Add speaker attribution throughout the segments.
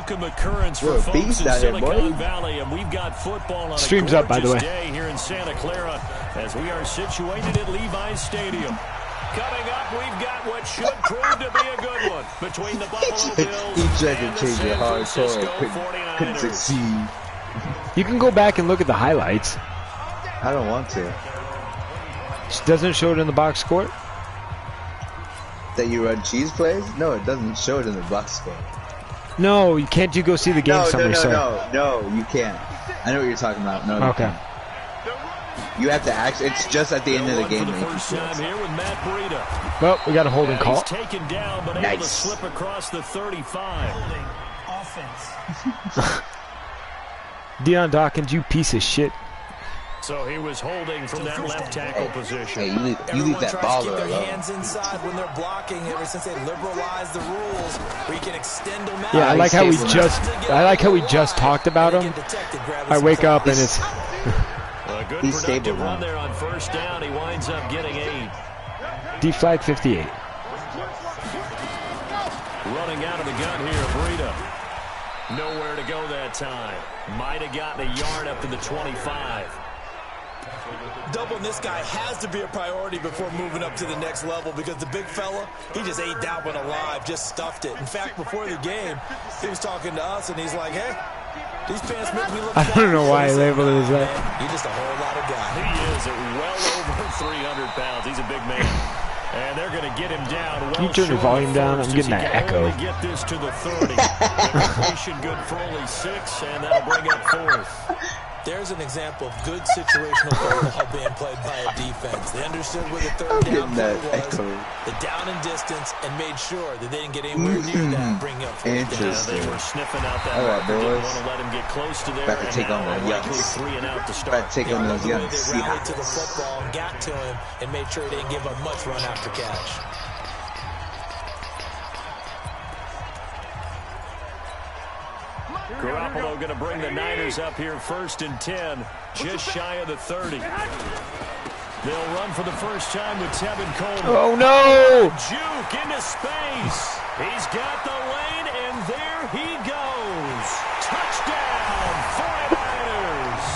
Speaker 1: welcome occurrence for folks in Silicon Valley, and we've got football on
Speaker 2: Stream's
Speaker 1: a
Speaker 2: up, by the way.
Speaker 1: day here in Santa Clara as we are situated at Levi's Stadium. Coming up, we've got what should prove to be a good one between the Buffalo Bills and the San Francisco 49ers.
Speaker 3: Couldn't succeed.
Speaker 2: You can go back and look at the highlights.
Speaker 3: I don't want to.
Speaker 2: It doesn't show it in the box score?
Speaker 3: That you run cheese plays? No, it doesn't show it in the box score.
Speaker 2: No, can't you go see the game summary, sir?
Speaker 3: No, you can't. I know what you're talking about. No,
Speaker 2: okay.
Speaker 3: You have to actually. It's just at the end of the game.
Speaker 2: Well, we got a holding call.
Speaker 1: He's taken down, but able to slip across the 35.
Speaker 4: Offense.
Speaker 2: Deion Dawkins, you piece of shit.
Speaker 1: So he was holding from that left tackle position.
Speaker 3: Hey, you leave that ball alone.
Speaker 4: Their hands inside when they're blocking. Ever since they liberalized the rules, where you can extend them out.
Speaker 2: Yeah, I like how we just talked about him. I wake up and it's.
Speaker 1: A good productive run there on first down. He winds up getting 8.
Speaker 2: D flag 58.
Speaker 1: Running out of the gun here, Breida. Nowhere to go that time. Might have gotten a yard up to the 25.
Speaker 4: Doubling this guy has to be a priority before moving up to the next level because the big fella, he just ate that one alive, just stuffed it. In fact, before the game, he was talking to us, and he's like, hey, these pants make me look
Speaker 2: I don't know why I labeled it as that.
Speaker 4: You're just a whole lot of guy.
Speaker 1: He is at well over 300 pounds. He's a big man. And they're going to get him down.
Speaker 2: Can you turn the volume down? I'm getting that echo.
Speaker 1: Get this to the 30. Completion good for only 6, and that'll bring up 4th.
Speaker 4: There's an example of good situational football being played by a defense. They understood where the third down play was, the down and distance, and made sure that they didn't get anywhere near that, bringing up 4th down.
Speaker 1: They were sniffing out that marker. Didn't want to let him get close to there.
Speaker 3: About to take on the Yucks.
Speaker 1: 3 and out to start.
Speaker 3: About to take on those Yucks.
Speaker 4: They rallied to the football and got to him and made sure they didn't give up much run after catch.
Speaker 1: Garoppolo going to bring the Niners up here 1st and 10, just shy of the 30. They'll run for the first time with Tevin Coleman.
Speaker 2: Oh, no!
Speaker 1: Juke into space. He's got the lane, and there he goes. Touchdown, 49ers.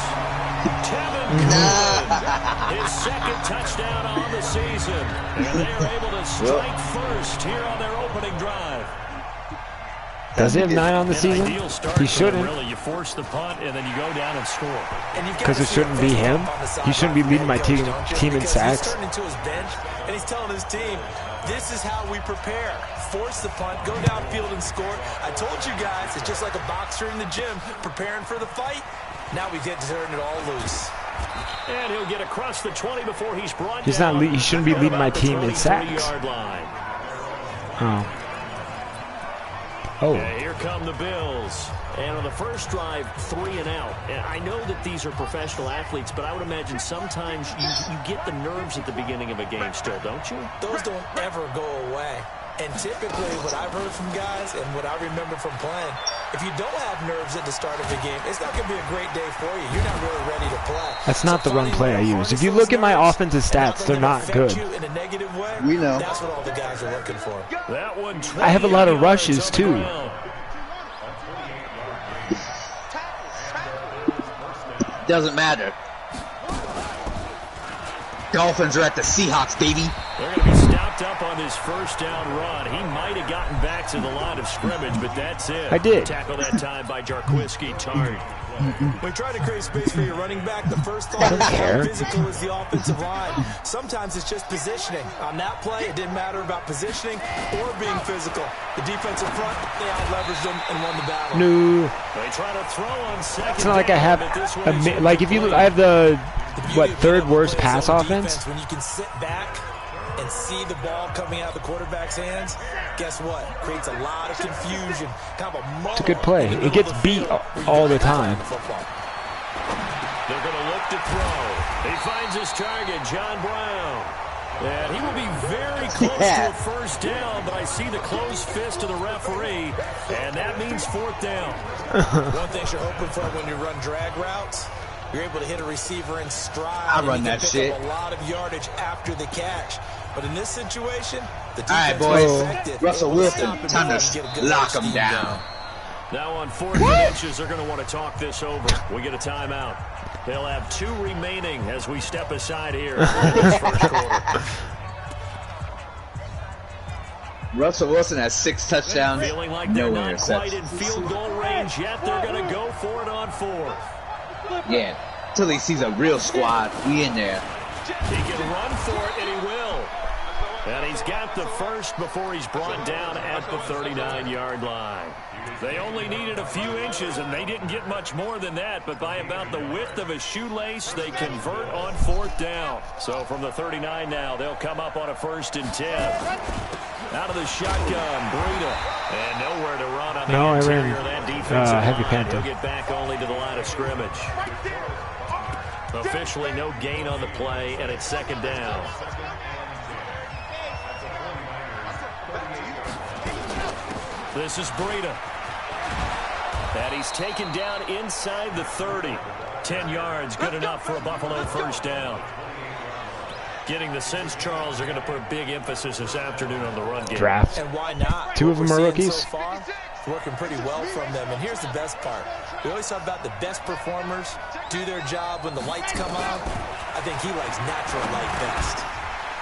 Speaker 1: Tevin Coleman, his 2nd touchdown on the season. And they are able to strike first here on their opening drive.
Speaker 2: Does he have 9 on the season? He shouldn't.
Speaker 1: Really, you force the punt and then you go down and score.
Speaker 2: Because it shouldn't be him. He shouldn't be leading my team in sacks.
Speaker 4: He's turning to his bench and he's telling his team, this is how we prepare. Force the punt, go downfield and score. I told you guys, it's just like a boxer in the gym preparing for the fight. Now we get to turn it all loose.
Speaker 1: And he'll get across the 20 before he's brought
Speaker 2: He's
Speaker 1: down.
Speaker 2: Not. He shouldn't be leading my team in sacks. Oh. Oh.
Speaker 1: And here come the Bills. And on the first drive, 3 and out. And I know that these are professional athletes, but I would imagine sometimes you get the nerves at the beginning of a game still, don't you?
Speaker 4: Those don't ever go away. And typically what I've heard from guys and what I remember from playing, if you don't have nerves at the start of the game, it's not going to be a great day for you. You're not really ready to play.
Speaker 2: That's not the run play I use. If you look at my offensive stats, they're not good.
Speaker 4: In a negative way,
Speaker 3: we know.
Speaker 4: That's what all the guys are looking for.
Speaker 1: That one,
Speaker 2: I have a lot of rushes, too.
Speaker 3: Doesn't matter. Dolphins are at the Seahawks, baby.
Speaker 1: They're going to be stopped up on this first down run. He might have gotten back to the line of scrimmage, but that's it.
Speaker 2: I did.
Speaker 1: Tackle that time by Jarquiski Tartt.
Speaker 4: When you try to create space for your running back, the first thought is how physical is the offensive line. Sometimes it's just positioning. On that play, it didn't matter about positioning or being physical. The defensive front, they out-leveraged them and won the battle.
Speaker 2: No.
Speaker 1: They try to throw on second.
Speaker 2: It's not like I have like if you I have the third worst pass offense.
Speaker 4: When you can sit back and see the ball coming out of the quarterback's hands, guess what? Creates a lot of confusion. Kind of a
Speaker 2: it's a good play. It gets beat all the time.
Speaker 1: They're going to look to throw. He finds his target, John Brown. And he will be very close to a first down, but I see the closed fist of the referee, and that means 4th down.
Speaker 4: One thing you're hoping for when you run drag routes, you're able to hit a receiver in stride.
Speaker 3: I run that shit.
Speaker 4: A lot of yardage after the catch. But in this situation, the
Speaker 3: defense
Speaker 4: was effective.
Speaker 3: Russell Wilson, time to lock him down.
Speaker 1: Now on 4th and inches, they're going to want to talk this over. We get a timeout. They'll have 2 remaining as we step aside here in this first quarter.
Speaker 3: Russell Wilson has 6 touchdowns.
Speaker 1: Feeling like they're not quite in field goal range yet. They're going to go for it on 4th.
Speaker 3: Yeah, till he sees a real squad. We in there.
Speaker 1: He can run for it, and he will. And he's got the first before he's brought down at the 39-yard line. They only needed a few inches, and they didn't get much more than that, but by about the width of a shoelace, they convert on 4th down. So from the 39 now, they'll come up on a 1st and 10. Out of the shotgun, Breida. And nowhere to run on the interior of that defensive
Speaker 2: heavy
Speaker 1: line.
Speaker 2: panther.
Speaker 1: He'll get back only to the line of scrimmage. Officially no gain on the play, and it's 2nd down. This is Breida. And he's taken down inside the 30. 10 yards, good enough for a Buffalo 1st down. Getting the sense, Charles, they're going to put a big emphasis this afternoon on the run game.
Speaker 2: Draft.
Speaker 4: And why not?
Speaker 2: 2 of them are rookies.
Speaker 4: So far, it's working pretty well from them. And here's the best part. We always talk about the best performers do their job when the lights come on. I think he likes natural light best.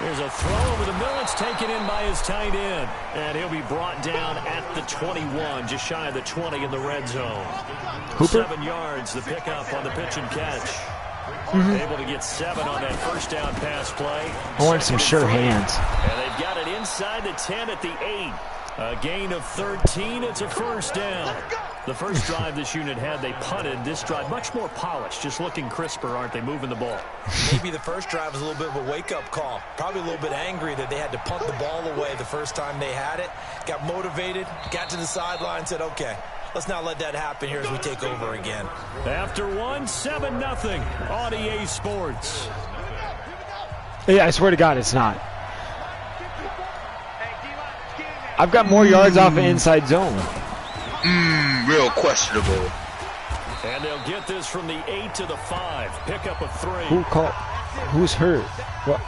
Speaker 1: There's a throw over the middle. It's taken in by his tight end. And he'll be brought down at the 21, just shy of the 20 in the red zone.
Speaker 2: Hooper?
Speaker 1: 7 yards, the pickup on the pitch and catch. Able to get 7 on that 1st down pass play.
Speaker 2: I want some sure hands.
Speaker 1: And they've got it inside the 10 at the 8. A gain of 13. It's a 1st down. The first drive this unit had, they punted. This drive, much more polished, just looking crisper, aren't they, moving the ball?
Speaker 4: Maybe the first drive was a little bit of a wake-up call. Probably a little bit angry that they had to punt the ball away the first time they had it. Got motivated, got to the sideline, said, okay, let's not let that happen here as we take over again.
Speaker 1: After 1, 7-0 on EA Sports.
Speaker 2: Yeah, I swear to God, it's not. I've got more yards off of inside zone.
Speaker 3: Real questionable.
Speaker 1: And they'll get this from the 8 to the 5. Pickup of 3.
Speaker 2: Who called? Who's hurt? What?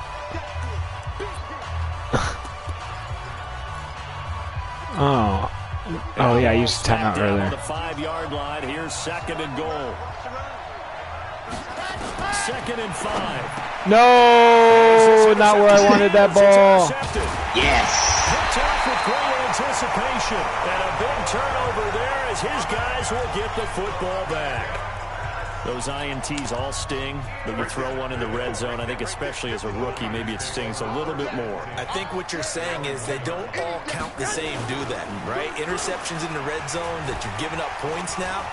Speaker 2: Oh yeah, I used the timeout earlier.
Speaker 1: On the 5-yard line. Here's 2nd and goal. 2nd and 5.
Speaker 2: No, not where I wanted that ball.
Speaker 3: Yes.
Speaker 1: Picked off with great anticipation. And a big turnover there as his guys will get the football back. Those INTs all sting, but you throw one in the red zone, I think especially as a rookie, maybe it stings a little bit more.
Speaker 4: I think what you're saying is they don't all count the same, do they? Right? Interceptions in the red zone that you're giving up points now.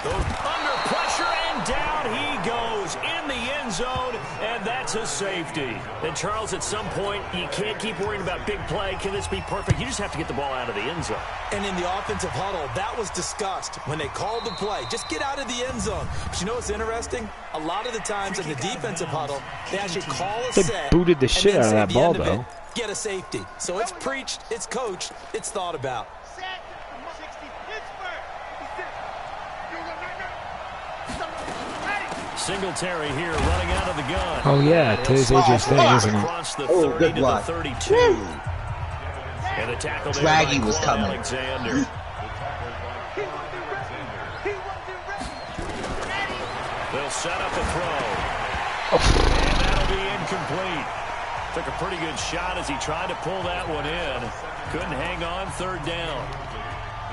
Speaker 4: Those
Speaker 1: under pressure, and down he goes in the end zone, and that's a safety. And Charles, at some point, you can't keep worrying about big play. Can this be perfect? You just have to get the ball out of the end zone.
Speaker 4: And in the offensive huddle, that was discussed when they called the play. Just get out of the end zone. But you know what's interesting? A lot of the times in the defensive huddle, they actually call a set.
Speaker 2: They booted the shit out of that ball, though.
Speaker 4: Get a safety. So it's preached, it's coached, it's thought about.
Speaker 1: Singletary here running out of the gun.
Speaker 2: Oh yeah, today's AJ's thing, isn't it?
Speaker 1: Across the 30
Speaker 3: good
Speaker 1: to
Speaker 3: block.
Speaker 1: the 32. And the tackle there
Speaker 3: Swaggy
Speaker 1: by
Speaker 3: was
Speaker 1: Quan
Speaker 3: coming.
Speaker 1: Alexander. They'll set up a throw. And that'll be incomplete. Took a pretty good shot as he tried to pull that one in. Couldn't hang on, 3rd down.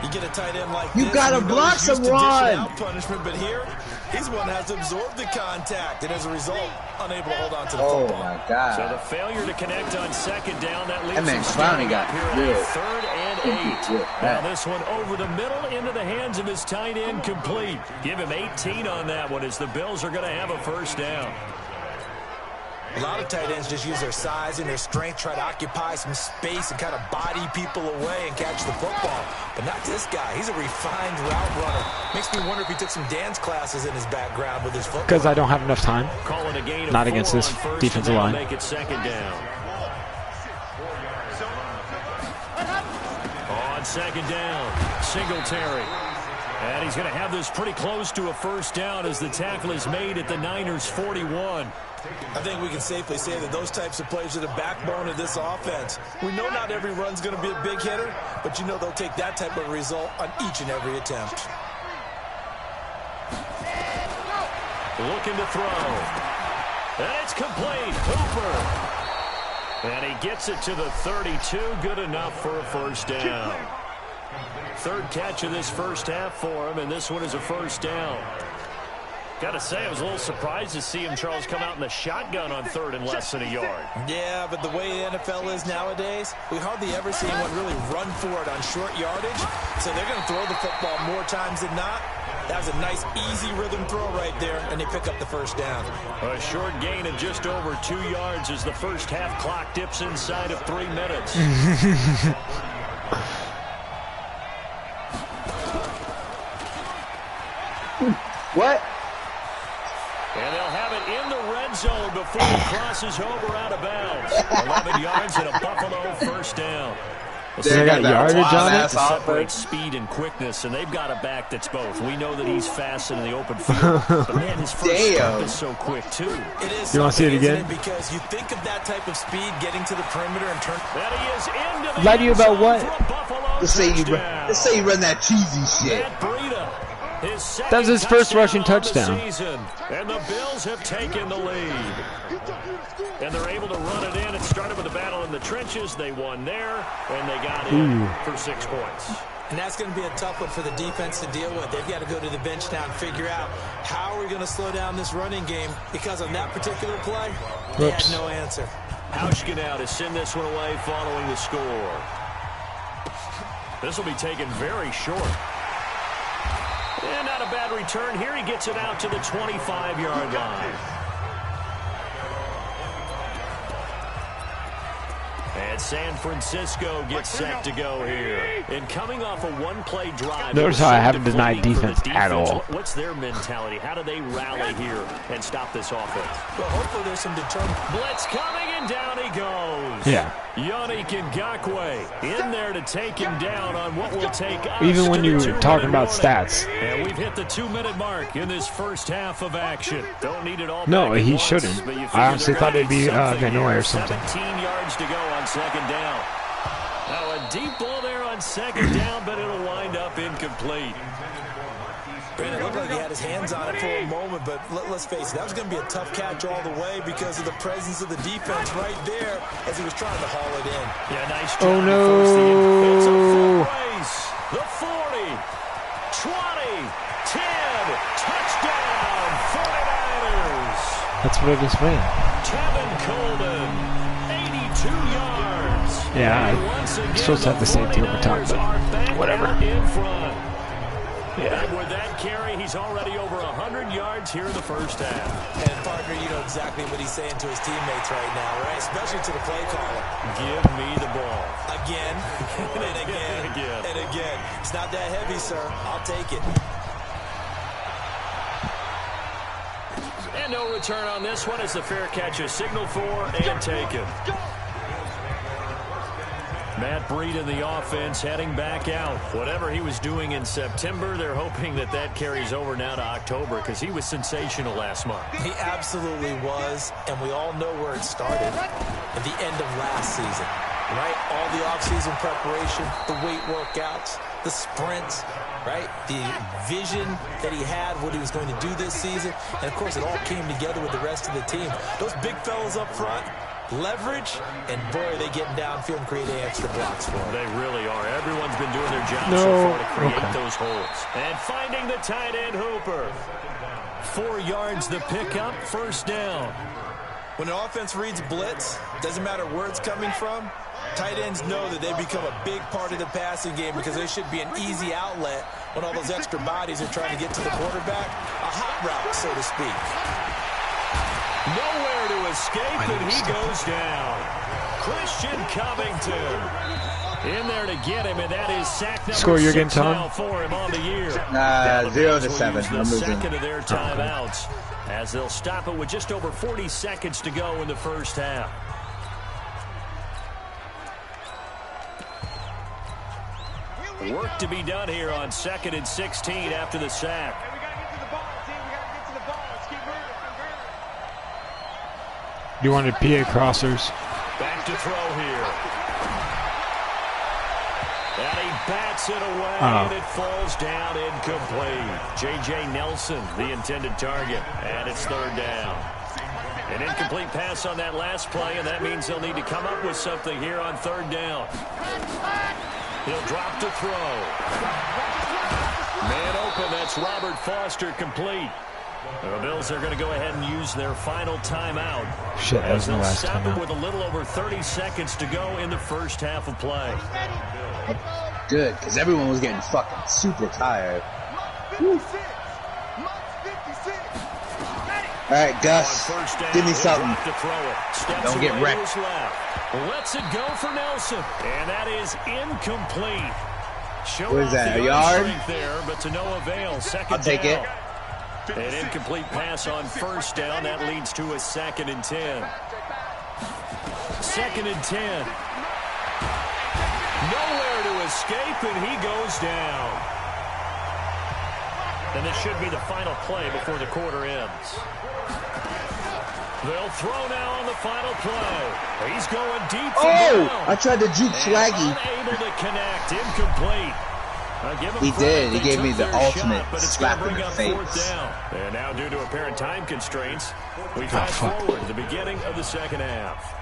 Speaker 4: You get a tight end like
Speaker 3: You
Speaker 4: this,
Speaker 3: gotta block
Speaker 4: he's used to
Speaker 3: someone.
Speaker 4: dishing out punishment, but here, he's one that has absorbed the contact, and as a result, unable to hold on to the
Speaker 3: Oh
Speaker 4: football.
Speaker 3: my God.
Speaker 1: So the failure to connect on 2nd down, that leaves
Speaker 3: That man
Speaker 1: him
Speaker 3: finally
Speaker 1: standing
Speaker 3: got
Speaker 1: up here
Speaker 3: real.
Speaker 1: at 3rd and 8.
Speaker 3: Yeah.
Speaker 1: Now this one over the middle into the hands of his tight end, complete. Give him 18 on that one as the Bills are going to have a 1st down.
Speaker 4: A lot of tight ends just use their size and their strength, try to occupy some space and kind of body people away and catch the football. But not this guy. He's a refined route runner. Makes me wonder if he took some dance classes in his background with his football.
Speaker 2: Because I don't have enough time.
Speaker 1: Call it a gain of
Speaker 2: Not
Speaker 1: 4
Speaker 2: against this
Speaker 1: on 1st,
Speaker 2: defensive
Speaker 1: and
Speaker 2: line.
Speaker 1: Make it 2nd down. On 2nd down, Singletary. And he's going to have this pretty close to a first down as the tackle is made at the Niners' 41.
Speaker 4: I think we can safely say that those types of plays are the backbone of this offense. We know not every run's going to be a big hitter, but you know they'll take that type of result on each and every attempt.
Speaker 1: Looking to throw. And it's complete. Hooper. And he gets it to the 32. Good enough for a first down. Third catch of this first half for him, and this one is a first down. Got to say, I was a little surprised to see him, Charles, come out in the shotgun on third and less than a yard.
Speaker 4: Yeah, but the way the NFL is nowadays, we hardly ever see anyone really run for it on short yardage. So they're going to throw the football more times than not. That was a nice, easy rhythm throw right there, and they pick up the first down.
Speaker 1: A short gain of just over 2 yards as the first half clock dips inside of 3 minutes.
Speaker 3: What?
Speaker 1: And they'll have it in the red zone before it crosses over out of bounds. 11 yards and a Buffalo first down.
Speaker 2: They got yardage on it.
Speaker 1: Separates speed and quickness, and they've got a back that's both. We know that he's fast in the open field, but man, his first step is so quick too.
Speaker 4: It is.
Speaker 2: You want to see it again?
Speaker 4: Because you think of that type of speed getting to the perimeter and turn.
Speaker 1: That he is into the
Speaker 2: Lie to you about what?
Speaker 3: Let's say you run that cheesy shit.
Speaker 1: That
Speaker 2: was his first rushing touchdown.
Speaker 1: Season, and the Bills have taken the lead. And they're able to run it in. It started with a battle in the trenches. They won there, and they got in for 6 points.
Speaker 4: And that's going to be a tough one for the defense to deal with. They've got to go to the bench now and figure out how are we going to slow down this running game, because on that particular play, they had no answer.
Speaker 1: Hauschka now to send this one away following the score. This will be taken very short. And not a bad return here. He gets it out to the 25-yard line. And San Francisco gets set to go here. And coming off a one-play drive.
Speaker 2: Notice how I haven't denied defense at all.
Speaker 1: What's their mentality? How do they rally here and stop this offense?
Speaker 4: Well, hopefully there's some determined.
Speaker 1: Blitz coming, and down he goes.
Speaker 2: Yeah.
Speaker 1: Yannick Ngakoue in there to take him down on what will take us.
Speaker 2: Even when
Speaker 1: to
Speaker 2: you
Speaker 1: the
Speaker 2: were talking about
Speaker 1: warning.
Speaker 2: stats.
Speaker 1: And we've hit the 2-minute mark in this first half of action. Don't need it all.
Speaker 2: No,
Speaker 1: back
Speaker 2: he
Speaker 1: once,
Speaker 2: shouldn't.
Speaker 1: but you
Speaker 2: I
Speaker 1: figure
Speaker 2: honestly
Speaker 1: they're
Speaker 2: thought
Speaker 1: gonna
Speaker 2: it'd be
Speaker 1: need something
Speaker 2: Vanoy
Speaker 1: here.
Speaker 2: or something.
Speaker 1: 17 yards to go on second down. Now a deep ball there on second down, but it'll wind up incomplete.
Speaker 4: It looked like he had his hands on it for a moment, but let's face it, that was going to be a tough catch all the way because of the presence of the defense right there as he was trying to haul it in.
Speaker 1: Yeah, nice job.
Speaker 2: Oh, no.
Speaker 1: It's a full race. The 40, 20, 10, touchdown, 49ers.
Speaker 2: That's what I just ran.
Speaker 1: Tevin Coleman, 82 yards.
Speaker 2: Yeah, I'm supposed to have the safety over top, but whatever.
Speaker 1: In front.
Speaker 2: Yeah.
Speaker 1: And with that carry, he's already over 100 yards here in the first half.
Speaker 4: And, partner, you know exactly what he's saying to his teammates right now, right? Especially to the play caller.
Speaker 1: Give me the ball.
Speaker 4: Again, and again, and again. It's not that heavy, sir. I'll take it.
Speaker 1: And no return on this one as the fair catch is signaled for and taken. Matt Breed in the offense heading back out. Whatever he was doing in September, they're hoping that that carries over now to October because he was sensational last month.
Speaker 4: He absolutely was, and we all know where it started at the end of last season, right? All the offseason preparation, the weight workouts, the sprints, right? The vision that he had, what he was going to do this season, and, of course, it all came together with the rest of the team. Those big fellas up front, leverage, and boy, are they getting downfield and creating extra blocks for them.
Speaker 1: They really are. Everyone's been doing their job so far to create those holes. And finding the tight end Hooper. 4 yards the pickup, first down.
Speaker 4: When an offense reads blitz, doesn't matter where it's coming from, tight ends know that they become a big part of the passing game because they should be an easy outlet when all those extra bodies are trying to get to the quarterback. A hot route, so to speak.
Speaker 1: Nowhere to escape, and he goes down. Christian Covington in there to get him, and that is sack number 6 now for him on the year.
Speaker 3: 0-7.
Speaker 1: The second of their timeouts as they'll stop it with just over 40 seconds to go in the first half. Work to be done here on 2nd and 16 after the sack.
Speaker 5: Hey, we got to get to the ball, team. We got to get to the ball. Let's keep moving.
Speaker 2: You wanted PA crossers.
Speaker 1: Back to throw here. And he bats it away, and it falls down incomplete. J.J. Nelson, the intended target, and it's 3rd down. An incomplete pass on that last play, and that means they'll need to come up with something here on 3rd down. He'll drop to throw. Man open, that's Robert Foster, complete. The Bills are going to go ahead and use their final timeout.
Speaker 2: Shit, that was the last
Speaker 1: stop
Speaker 2: timeout.
Speaker 1: it with a little over 30 seconds to go in the first half of play.
Speaker 3: Good, because everyone was getting fucking super tired. Alright, Gus, give me something. Don't get wrecked.
Speaker 1: Lets it go for Nelson, and that is incomplete.
Speaker 3: What is that, a yard?
Speaker 1: There, but to no avail. 2nd
Speaker 3: I'll take
Speaker 1: down.
Speaker 3: it.
Speaker 1: An incomplete pass on 1st down. That leads to a 2nd and 10. 2nd and 10. Nowhere to escape, and he goes down. And this should be the final play before the quarter ends. They'll throw now on the final play. He's going deep.
Speaker 3: Oh! I tried to juke Swaggy.
Speaker 1: Unable to connect. Incomplete.
Speaker 3: He did. He gave me the ultimate slap in the face.
Speaker 1: 4th down. And now, due to apparent time constraints, we fast forward to the beginning of the 2nd half.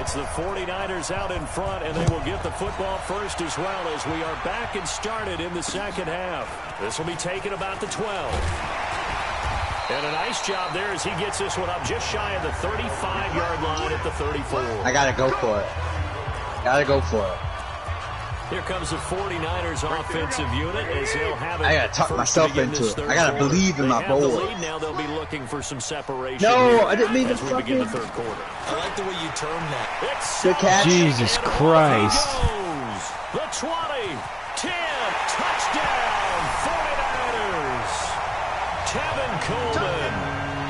Speaker 1: It's the 49ers out in front, and they will get the football first as well as we are back and started in the 2nd half. This will be taken about the 12. And a nice job there as he gets this one up just shy of the 35-yard line at the 34.
Speaker 3: I gotta go for it. Gotta go for it.
Speaker 1: Here comes the 49ers offensive unit as they'll have it.
Speaker 3: I gotta talk myself into it. I gotta believe in my boys.
Speaker 1: Now they'll be looking for some separation.
Speaker 3: No, I didn't mean to
Speaker 1: as we begin the
Speaker 3: fucking.
Speaker 1: 3rd quarter.
Speaker 4: I like the way you term that.
Speaker 3: Good catch.
Speaker 2: Jesus Christ.
Speaker 1: The 20, 10, touchdown, 49ers. Tevin Coleman,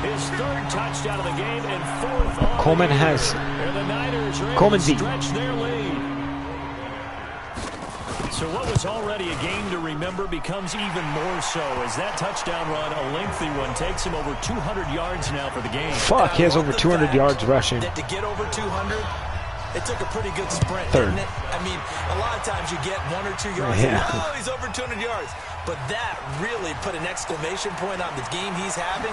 Speaker 1: his 3rd touchdown of the game and 4th on
Speaker 2: Coleman
Speaker 1: the year.
Speaker 2: has.
Speaker 1: And the Niners are able
Speaker 2: Coleman's
Speaker 1: to
Speaker 2: deep.
Speaker 1: stretch their lead. So what was already a game to remember becomes even more so as that touchdown run, a lengthy one, takes him over 200 yards now for the game.
Speaker 2: Fuck, he has over 200 yards rushing.
Speaker 4: That to get over 200, it took a pretty good sprint,
Speaker 2: 3rd.
Speaker 4: didn't it? I mean, a lot of times you get 1 or 2 yards.
Speaker 2: Yeah.
Speaker 4: And, oh, he's over 200 yards. But that really put an exclamation point on the game he's having.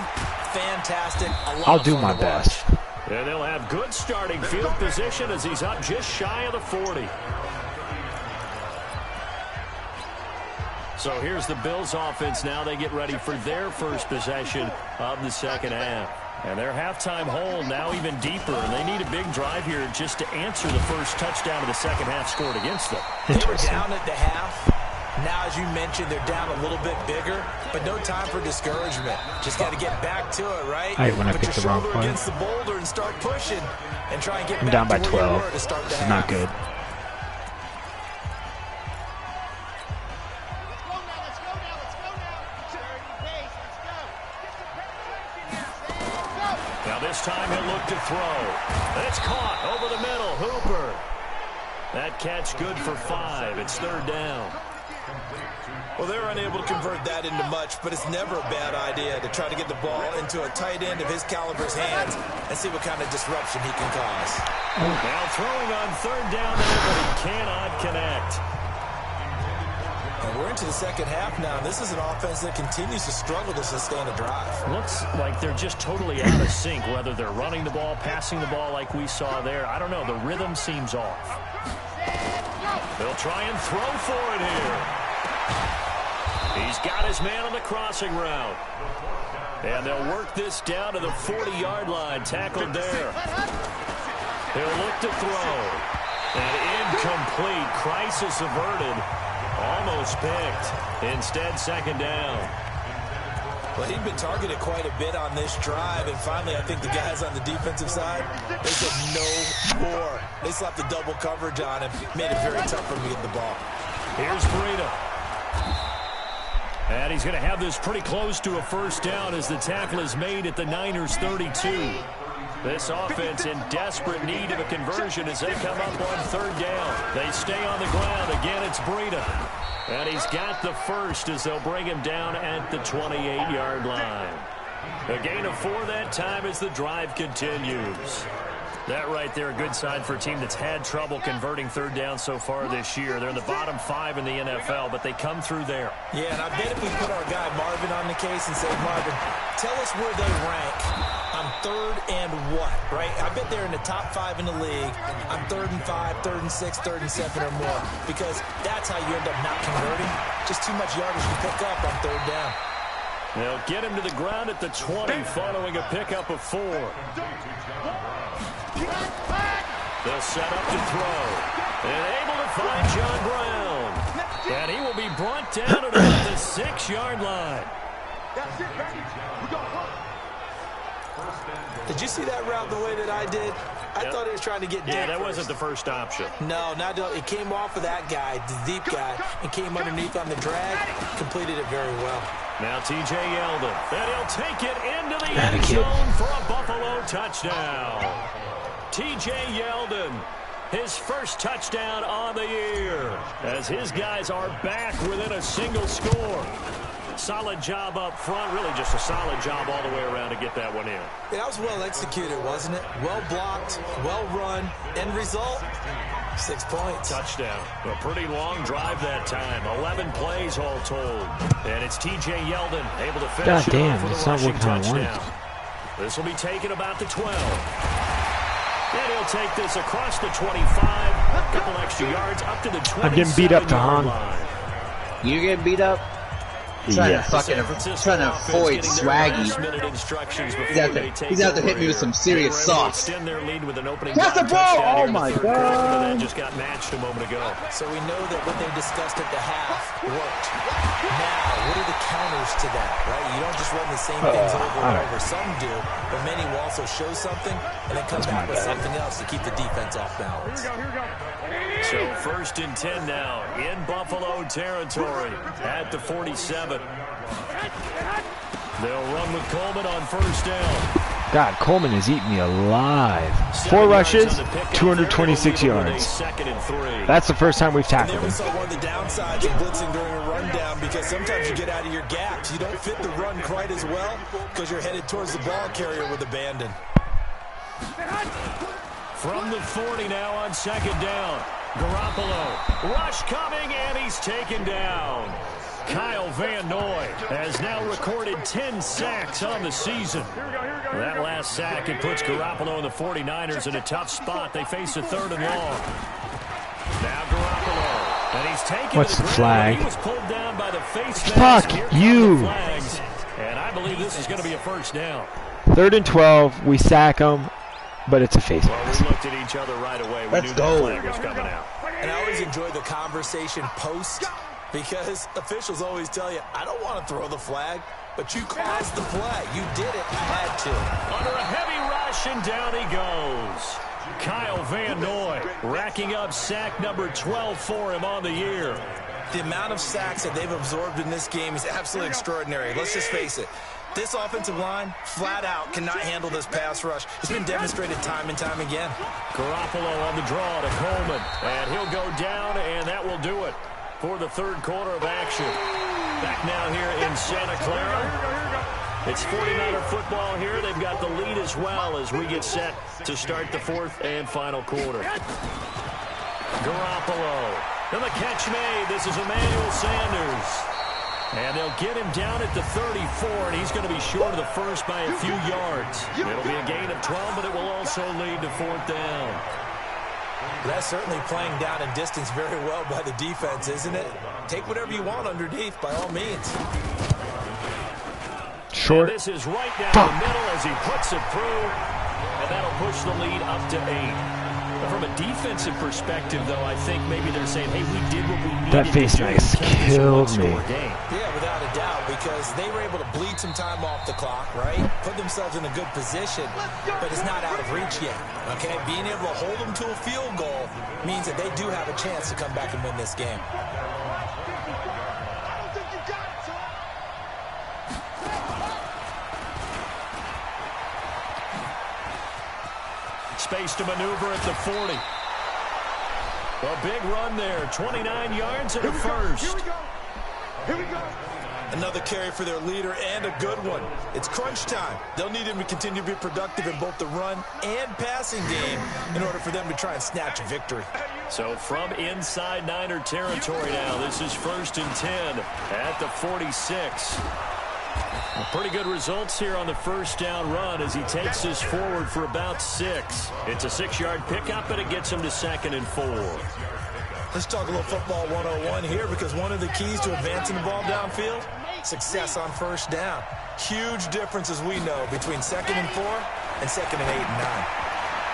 Speaker 4: Fantastic.
Speaker 2: I'll do my best.
Speaker 1: And they'll have good starting field position as he's up just shy of the 40. So here's the Bills offense now. They get ready for their first possession of the 2nd half. And their halftime hole now even deeper. And they need a big drive here just to answer the first touchdown of the 2nd half scored against them.
Speaker 4: They were down at the half. Now, as you mentioned, they're down a little bit bigger, but no time for discouragement. Just got to get back to it, right?
Speaker 2: I hate when I
Speaker 4: Put
Speaker 2: pick
Speaker 4: your
Speaker 2: the wrong
Speaker 4: shoulder
Speaker 2: play.
Speaker 4: against the boulder and start pushing and try and get
Speaker 2: I'm
Speaker 4: back
Speaker 2: down by
Speaker 4: to where you
Speaker 2: 12.
Speaker 4: were to start the
Speaker 2: This is
Speaker 4: half.
Speaker 2: not good.
Speaker 1: Now this time he'll look to throw. It's caught over the middle. Hooper. That catch good for 5. It's 3rd down.
Speaker 4: Well, they're unable to convert that into much, but it's never a bad idea to try to get the ball into a tight end of his caliber's hands and see what kind of disruption he can cause.
Speaker 1: Now throwing on 3rd down there, but he cannot connect.
Speaker 4: And we're into the 2nd half now. This is an offense that continues to struggle to sustain a drive.
Speaker 1: Looks like they're just totally out of sync, whether they're running the ball, passing the ball like we saw there. I don't know. The rhythm seems off. They'll try and throw for it here. He's got his man on the crossing route. And they'll work this down to the 40-yard line. Tackled there. He'll look to throw. And incomplete. Crisis averted. Almost picked. Instead, 2nd down.
Speaker 4: Well, he'd been targeted quite a bit on this drive, and finally I think the guys on the defensive side, they said no more. They slapped the double coverage on him, made it very tough for him to get the ball.
Speaker 1: Here's Breida. And he's going to have this pretty close to a 1st down as the tackle is made at the Niners' 32. This offense in desperate need of a conversion as they come up on third down. They stay on the ground. Again, it's Breida. And he's got the first as they'll bring him down at the 28-yard line. A gain of 4 that time as the drive continues. That right there, a good sign for a team that's had trouble converting third down so far this year. They're in the bottom 5 in the NFL, but they come through there.
Speaker 4: Yeah, and I bet if we put our guy Marvin on the case and say, Marvin, tell us where they rank on third and what, right? I bet they're in the top 5 in the league on 3rd and 5, 3rd and 6, 3rd and 7 or more, because that's how you end up not converting. Just too much yardage to pick up on third down.
Speaker 1: They'll get him to the ground at the 20 following a pickup of 4. They'll set up to throw. And able to find John Brown. And he will be brought down at about the 6-yard line.
Speaker 4: Did you see that route the way that I did? I thought he was trying to get deep.
Speaker 1: Yeah, that wasn't the first option.
Speaker 4: No, it came off of that guy, the deep guy, and came underneath on the drag. Completed it very well. Now
Speaker 1: T.J. Yeldon. And he'll take it into the end zone for a Buffalo touchdown. T.J. Yeldon, his first touchdown on the year, as his guys are back within a single score. Solid job up front, really just a solid job all the way around to get that one in.
Speaker 4: Yeah, that was well executed, wasn't it? Well blocked, well run, end result, 6 points.
Speaker 1: Touchdown. A pretty long drive that time, 11 plays all told. And it's T.J. Yeldon able to finish it off with a rushing touchdown. This will be taken about the 12. And he'll take this across the 25, a couple extra yards up to the 27.
Speaker 2: I'm getting beat up, Tom.
Speaker 3: You get beat up? Trying to avoid Swaggy. He's out to hit me with some serious sauce. That's the ball! Oh my god!
Speaker 1: That just got matched a moment ago.
Speaker 4: So we know that what they discussed at the half worked. Now, what are the counters to that, right? You don't just run the same things over and over. Some do, but many will also show something and then come back with something else to keep the defense off balance.
Speaker 5: Here we go.
Speaker 1: So 1st and 10 now in Buffalo territory at the 47. They'll run with Coleman on 1st down.
Speaker 2: God, Coleman is eating me alive. 4 rushes, 226 yards. That's the first time we've tackled him.
Speaker 4: We saw one of the downsides of blitzing during a rundown, because sometimes you get out of your gaps. You don't fit the run quite as well because you're headed towards the ball carrier with abandon.
Speaker 1: From the 40 now on 2nd down. Garoppolo, rush coming, and he's taken down. Kyle Van Noy has now recorded 10 sacks on the season. That last sack, it puts Garoppolo and the 49ers in a tough spot. They face a 3rd and long. Now Garoppolo, and he's taken
Speaker 2: What's
Speaker 1: to
Speaker 2: the flag?
Speaker 1: He was pulled down by the face
Speaker 2: Fuck
Speaker 1: mask.
Speaker 2: you.
Speaker 1: Flags, and I believe this is going to be a 1st down.
Speaker 2: 3rd and 12, we sack him, but it's a face mask.
Speaker 1: We looked at each other right away. We knew the flag was coming out.
Speaker 4: And I always enjoy the conversation post, because officials always tell you, I don't want to throw the flag, but you caused the play. You did it. You had to.
Speaker 1: Under a heavy rush, and down he goes. Kyle Van Noy racking up sack number 12 for him on the year.
Speaker 4: The amount of sacks that they've absorbed in this game is absolutely extraordinary. Let's just face it. This offensive line, flat out, cannot handle this pass rush. It's been demonstrated time and time again.
Speaker 1: Garoppolo on the draw to Coleman, and he'll go down, and that will do it for the 3rd quarter of action. Back now here in Santa Clara. It's 49er football here. They've got the lead as well as we get set to start the 4th and final quarter. Garoppolo. And the catch made. This is Emmanuel Sanders. And they'll get him down at the 34, and he's going to be short of the first by a few yards. It'll be a gain of 12, but it will also lead to 4th down.
Speaker 4: That's certainly playing down in distance very well by the defense, isn't it? Take whatever you want underneath, by all means.
Speaker 2: Short.
Speaker 1: And this is right down the middle as he puts it through, and that'll push the lead up to 8. From a defensive perspective, though, I think maybe they're saying, hey, we did what we needed
Speaker 2: that face mask killed me.
Speaker 4: Yeah, without a doubt, because they were able to bleed some time off the clock, right? Put themselves in a good position, but it's not out of reach yet, okay? Being able to hold them to a field goal means that they do have a chance to come back and win this game.
Speaker 1: space to maneuver at the 40. A big run there, 29 yards and a first.
Speaker 5: Here we go.
Speaker 4: Another carry for their leader and a good one. It's crunch time. They'll need him to continue to be productive in both the run and passing game in order for them to try and snatch a victory.
Speaker 1: So from inside Niner territory now, this is 1st and 10 at the 46. Pretty good results here on the first down run as he takes this forward for about 6. It's a 6-yard pickup, and it gets him to 2nd and 4.
Speaker 4: Let's talk a little football 101 here, because one of the keys to advancing the ball downfield, success on first down. Huge difference, as we know, between 2nd and 4 and 2nd and 8 and 9.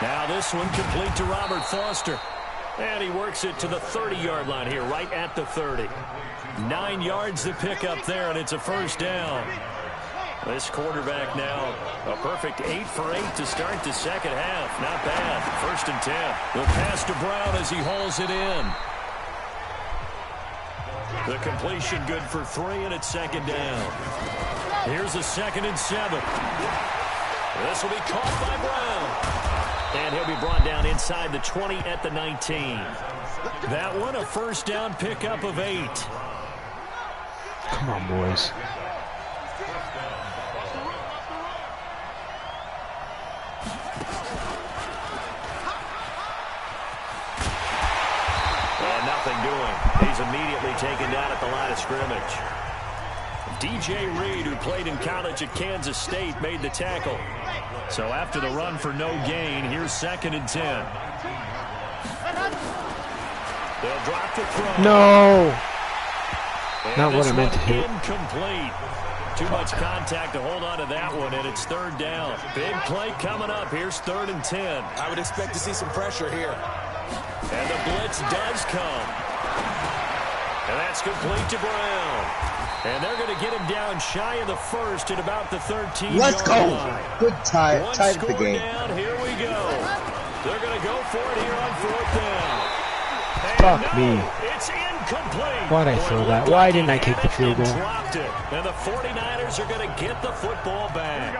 Speaker 1: Now this one complete to Robert Foster. And he works it to the 30-yard line here, right at the 30. 9 yards to pick up there, and it's a first down. This quarterback now, a perfect 8 for 8 to start the second half. Not bad. 1st and 10. The pass to Brown as he hauls it in. The completion good for 3, and it's 2nd down. Here's a 2nd and 7. This will be caught by Brown. And he'll be brought down inside the 20 at the 19. That one, a first down pickup of 8.
Speaker 2: Come on, boys.
Speaker 1: Nothing doing. He's immediately taken down at the line of scrimmage. DJ Reed, who played in college at Kansas State, made the tackle. So after the run for no gain, here's 2nd and 10. They'll drop the throw.
Speaker 2: No!
Speaker 1: And
Speaker 2: not what I meant to hit.
Speaker 1: Incomplete. Too much contact to hold on to that one, and it's 3rd down. Big play coming up. Here's 3rd and 10.
Speaker 4: I would expect to see some pressure here.
Speaker 1: And the blitz does come. And that's complete to Brown. And they're going to get him down shy of the 1st at about the 13-yard line.
Speaker 3: Let's go. Good tie
Speaker 1: One
Speaker 3: at the
Speaker 1: score
Speaker 3: game.
Speaker 1: down. Here we go. They're going to go for it here on 4th down. And
Speaker 2: Fuck me.
Speaker 1: It's incomplete.
Speaker 2: Why'd I throw that? Why didn't I kick the field goal?
Speaker 1: Dropped it. And the 49ers are going to get the football back.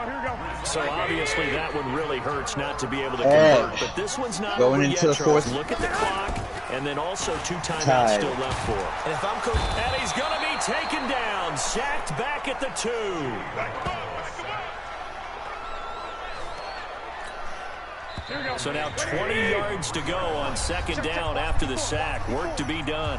Speaker 1: So obviously that one really hurts not to be able to convert. But this one's not
Speaker 3: going
Speaker 1: over
Speaker 3: into
Speaker 1: yet,
Speaker 3: the
Speaker 1: Charles.
Speaker 3: 4th.
Speaker 1: Look at the clock. And then also 2 timeouts
Speaker 3: Tied.
Speaker 1: still left for him.
Speaker 4: And if I'm coach,
Speaker 1: And he's going to be taken down. Sacked back at the 2. So now 20 yards to go on 2nd down after the sack. Work to be done.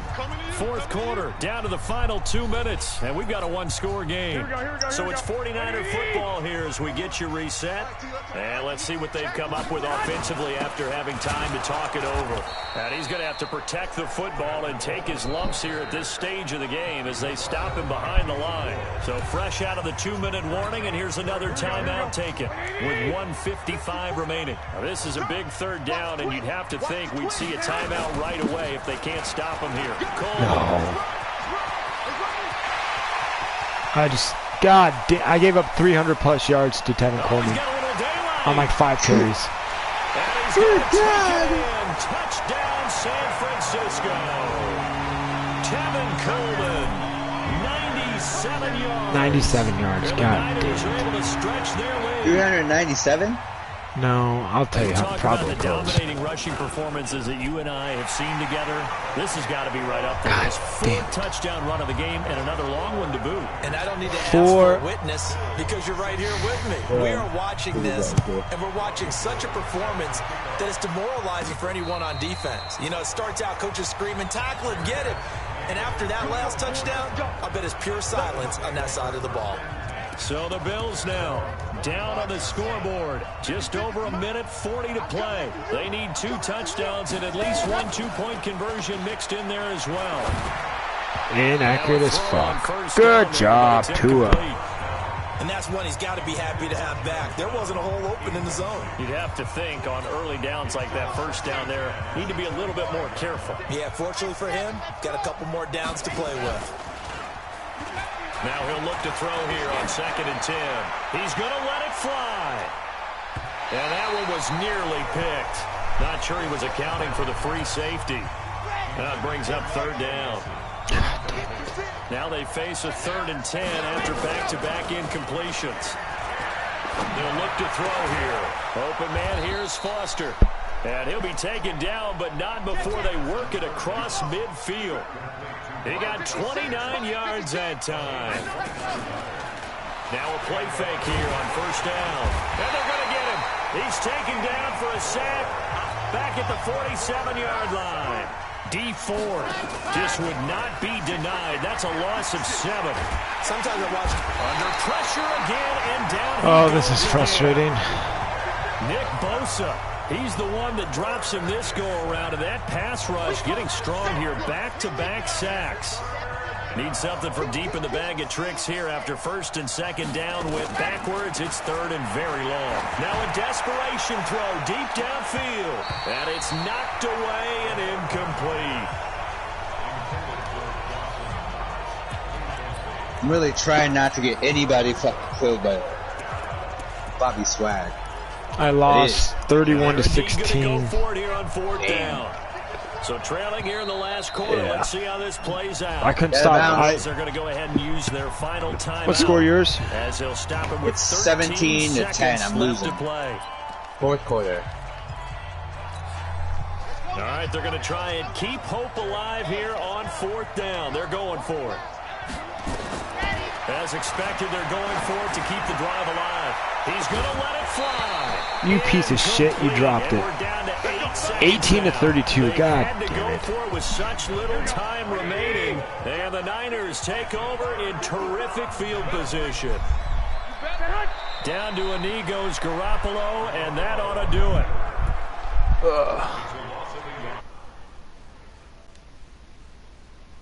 Speaker 1: 4th quarter, down to the final 2 minutes. And we've got a 1-score game. So it's 49er football here as we get you reset. And let's see what they've come up with offensively after having time to talk it over. And he's going to have to protect the football and take his lumps here at this stage of the game as they stop him behind the line. So fresh out of the 2-minute warning, and here's another timeout taken with 1:55 remaining. Now, this is a big 3rd down, and you'd have to think we'd see a timeout right away if they can't stop him here.
Speaker 2: No. I gave up 300+ yards to Tevin Coleman on like 5 carries.
Speaker 1: Touchdown, San Francisco. Tevin Coleman, 97 yards.
Speaker 2: 97 yards. God damn.
Speaker 3: 397?
Speaker 2: No, I'll tell you how probably close.
Speaker 1: Dominating rushing performances that you and I have seen together. This has got to be right up there. His 4th touchdown run of the game and another long one to boot.
Speaker 4: and I don't need to ask for a witness because you're right here with me. We are watching this, and we're watching such a performance that it's demoralizing for anyone on defense. You know, it starts out coaches screaming, tackle him, get him. And after that last touchdown, I bet it's pure silence on that side of the ball.
Speaker 1: So the Bills now down on the scoreboard. Just over 1:40 to play. They need 2 touchdowns and at least 1 2-point conversion mixed in there as well.
Speaker 2: Inaccurate as fuck. Good job, Tua.
Speaker 4: And that's one he's got to be happy to have back. There wasn't a hole open in the zone.
Speaker 1: You'd have to think on early downs like that first down there, need to be a little bit more careful.
Speaker 4: Yeah, fortunately for him, got a couple more downs to play with.
Speaker 1: Now he'll look to throw here on 2nd and 10. He's going to let it fly. And that one was nearly picked. Not sure he was accounting for the free safety. That brings up 3rd down. Now they face a 3rd and 10 after back-to-back incompletions. They'll look to throw here. Open man, here's Foster. And he'll be taken down, but not before they work it across midfield. He got 29 yards that time. Now a play fake here on first down. And they're going to get him. He's taken down for a sack back at the 47-yard line. D4 just would not be denied. That's a loss of 7.
Speaker 4: Sometimes I watch
Speaker 1: under pressure again and down.
Speaker 2: Oh, this is frustrating.
Speaker 1: Nick Bosa, he's the one that drops him this go-around. And that pass rush getting strong here. Back-to-back sacks. Need something from deep in the bag of tricks here after first and second down. Went backwards. It's third and very long. Now a desperation throw deep downfield. And it's knocked away and incomplete.
Speaker 3: I'm really trying not to get anybody fucking killed by Bobby Swag.
Speaker 2: I lost 31 to 16.
Speaker 1: Go for it here on fourth down. So trailing here in the last quarter.
Speaker 2: Yeah.
Speaker 1: Let's see how this plays out.
Speaker 2: I couldn't stop.
Speaker 1: They're going to go ahead and use their final time.
Speaker 2: What score yours?
Speaker 1: As they'll stop it with
Speaker 3: it's 17 to 10. I'm losing.
Speaker 1: To play.
Speaker 3: Fourth quarter.
Speaker 1: All right, they're going to try and keep hope alive here on fourth down. They're going for it. As expected, they're going for it to keep the drive alive. He's going to let it fly.
Speaker 2: You piece of shit, you dropped it. 18 to 32, God
Speaker 1: had to
Speaker 2: damn
Speaker 1: go
Speaker 2: it.
Speaker 1: for it with such little time remaining. And the Niners take over in terrific field position. Down to a knee goes Garoppolo, and that ought to do it.